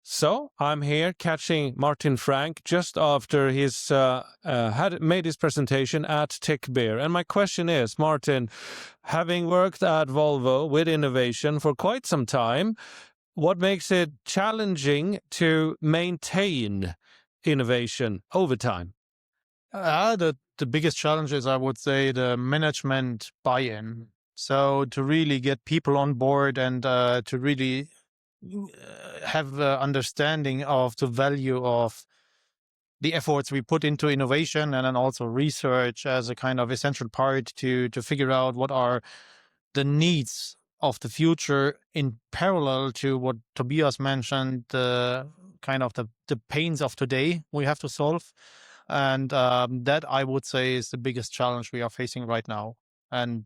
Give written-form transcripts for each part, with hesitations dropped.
So I'm here catching Martin Frank just after he's had made his presentation at Tech Beer. And my question is, Martin, having worked at Volvo with innovation for quite some time, what makes it challenging to maintain innovation over time? The biggest challenge is, I would say, the management buy-in. So to really get people on board and to really have understanding of the value of the efforts we put into innovation, and then also research as a kind of essential part to figure out what are the needs of the future in parallel to what Tobias mentioned, the kind of the pains of today we have to solve. And that, I would say, is the biggest challenge we are facing right now. And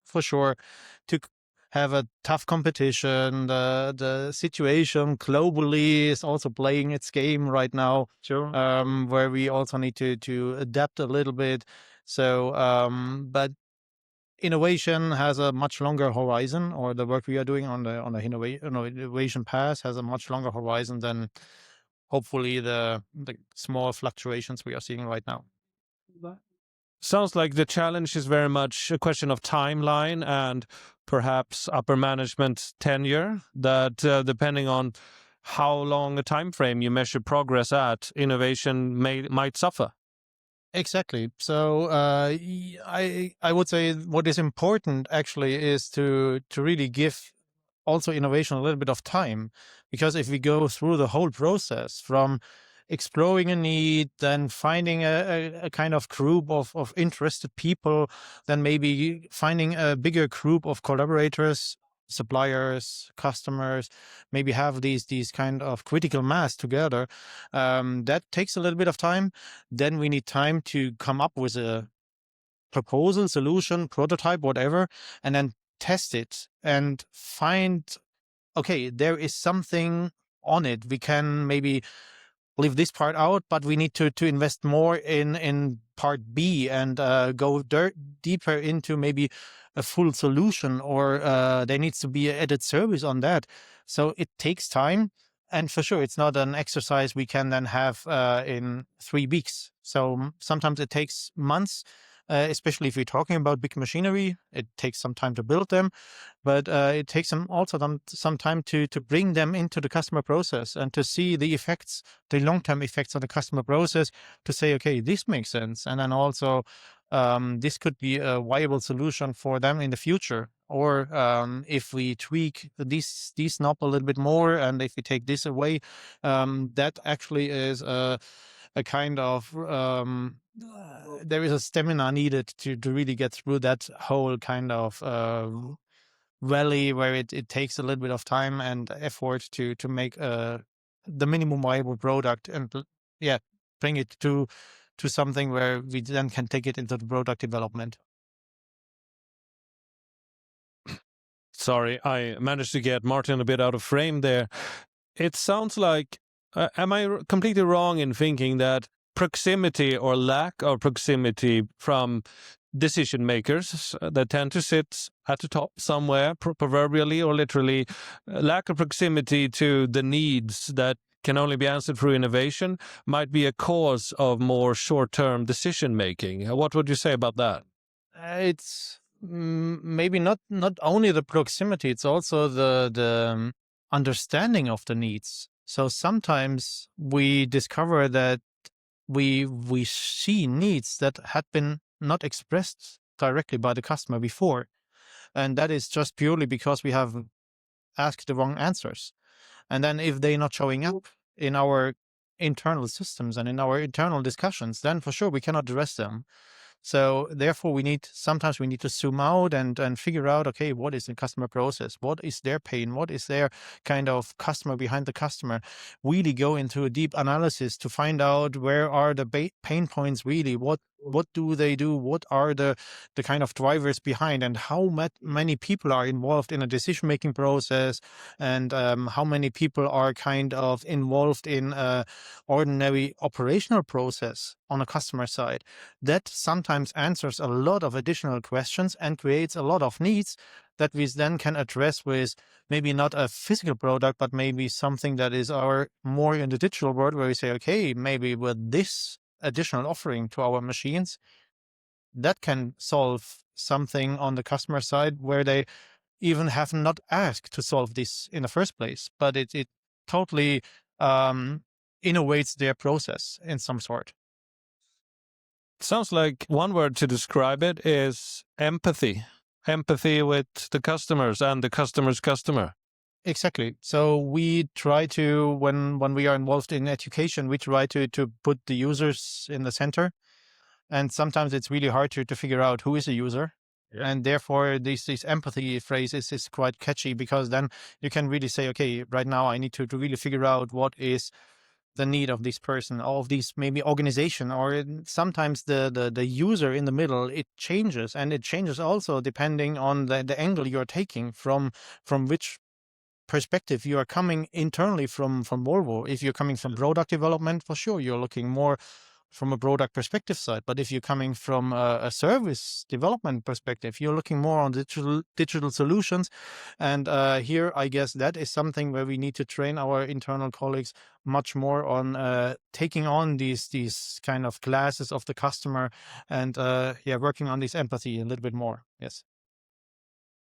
for sure, to have a tough competition, the situation globally is also playing its game right now. Sure. Where we also need to adapt a little bit. So, but innovation has a much longer horizon, or the work we are doing on the innovation path has a much longer horizon than hopefully the small fluctuations we are seeing right now. Sounds like the challenge is very much a question of timeline and perhaps upper management tenure, that depending on how long a time frame you measure progress at, innovation might suffer. Exactly. So I would say what is important actually is to really give also innovation a little bit of time, because if we go through the whole process from exploring a need, then finding a kind of group of interested people, then maybe finding a bigger group of collaborators, suppliers, customers, maybe have these kind of critical mass together, that takes a little bit of time. Then we need time to come up with a proposal, solution, prototype, whatever, and then test it and find, okay, there is something on it. We can maybe leave this part out, but we need to invest more in part B and go deeper into maybe a full solution, or there needs to be an added service on that. So it takes time. And for sure, it's not an exercise we can then have in 3 weeks. So sometimes it takes months. Especially if we're talking about big machinery, it takes some time to build them, but it takes them also some time to bring them into the customer process and to see the effects, the long-term effects on the customer process, to say, okay, this makes sense. And then also this could be a viable solution for them in the future. Or if we tweak this knob a little bit more, and if we take this away, that actually is a kind of there is a stamina needed to really get through that whole kind of valley, where it takes a little bit of time and effort to make the minimum viable product, and bring it to something where we then can take it into the product development. Sorry, I managed to get Martin a bit out of frame there. It sounds like, am I completely wrong in thinking that proximity or lack of proximity from decision makers that tend to sit at the top somewhere, proverbially or literally, lack of proximity to the needs that can only be answered through innovation might be a cause of more short-term decision making? What would you say about that? It's maybe not only the proximity, it's also the understanding of the needs. So sometimes we discover that we see needs that had been not expressed directly by the customer before. And that is just purely because we have asked the wrong answers. And then if they're not showing up in our internal systems and in our internal discussions, then for sure we cannot address them. So therefore sometimes we need to zoom out and figure out, okay, what is the customer process? What is their pain? What is their kind of customer behind the customer? Really go into a deep analysis to find out where are the pain points really? What what do they do? What are the kind of drivers behind, and how many people are involved in a decision-making process, and how many people are kind of involved in a ordinary operational process on a customer side. That sometimes answers a lot of additional questions and creates a lot of needs that we then can address with maybe not a physical product, but maybe something that is more in the digital world, where we say, okay, maybe with this additional offering to our machines, that can solve something on the customer side where they even have not asked to solve this in the first place, but it totally innovates their process in some sort. Sounds like one word to describe it is empathy. Empathy with the customers and the customer's customer. Exactly. So we try to, when we are involved in education, we try to put the users in the center. And sometimes it's really hard to figure out who is a user. Yeah. And therefore, this empathy phrase is quite catchy, because then you can really say, okay, right now I need to really figure out what is the need of this person, of this maybe organization, or sometimes the user in the middle. It changes, and it changes also depending on the angle you're taking from which perspective you are coming internally from Volvo. If you're coming from product development, for sure, you're looking more from a product perspective side. But if you're coming from a service development perspective, you're looking more on digital solutions. And here, I guess that is something where we need to train our internal colleagues much more on taking on these kind of glasses of the customer, and working on this empathy a little bit more. Yes.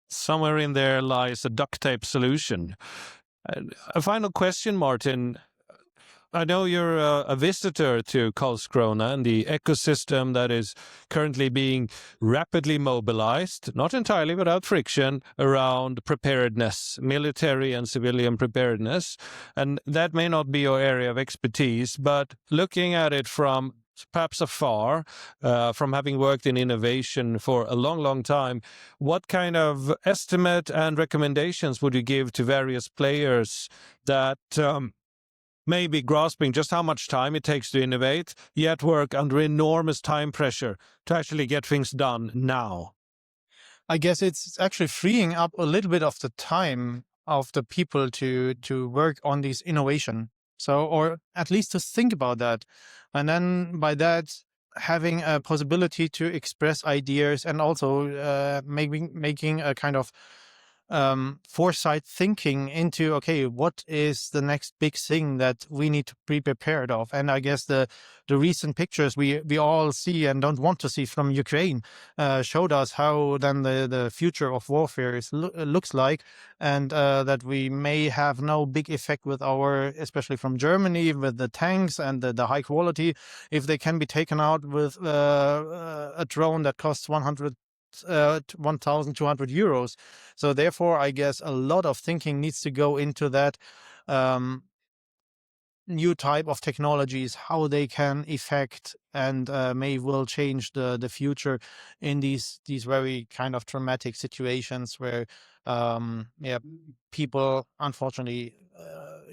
Somewhere in there lies a duct tape solution. A final question, Martin. I know you're a visitor to Karlskrona and the ecosystem that is currently being rapidly mobilized, not entirely without friction, around preparedness, military and civilian preparedness. And that may not be your area of expertise, but looking at it from perhaps afar, from having worked in innovation for a long, long time, what kind of estimate and recommendations would you give to various players that may be grasping just how much time it takes to innovate, yet work under enormous time pressure to actually get things done now? I guess it's actually freeing up a little bit of the time of the people to work on this innovation. So, or at least to think about that. And then by that, having a possibility to express ideas, and also making a kind of foresight thinking into, okay, what is the next big thing that we need to be prepared of. And I guess the recent pictures we all see and don't want to see from Ukraine showed us how then the future of warfare looks like, and that we may have no big effect with especially from Germany, with the tanks and the high quality, if they can be taken out with a drone that costs 1,200 euros. So therefore, I guess a lot of thinking needs to go into that new type of technologies, how they can affect and will change the future in these very kind of traumatic situations where people unfortunately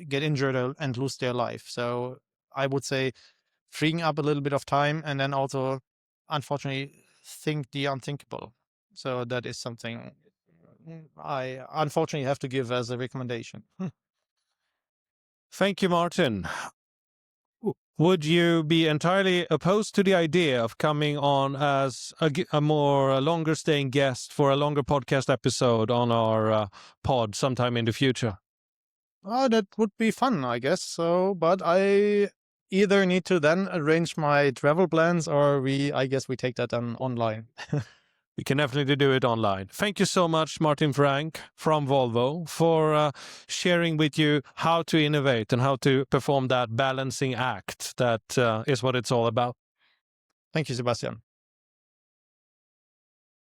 get injured and lose their life. So I would say freeing up a little bit of time, and then also unfortunately think the unthinkable. So that is something I unfortunately have to give as a recommendation. Thank you, Martin. Would you be entirely opposed to the idea of coming on as a longer staying guest for a longer podcast episode on our pod sometime in the future? That would be fun, I guess. So, but I either need to then arrange my travel plans, or I guess we take that then online. We can definitely do it online. Thank you so much, Martin Frank from Volvo, for sharing with you how to innovate and how to perform that balancing act. That is what it's all about. Thank you, Sebastian.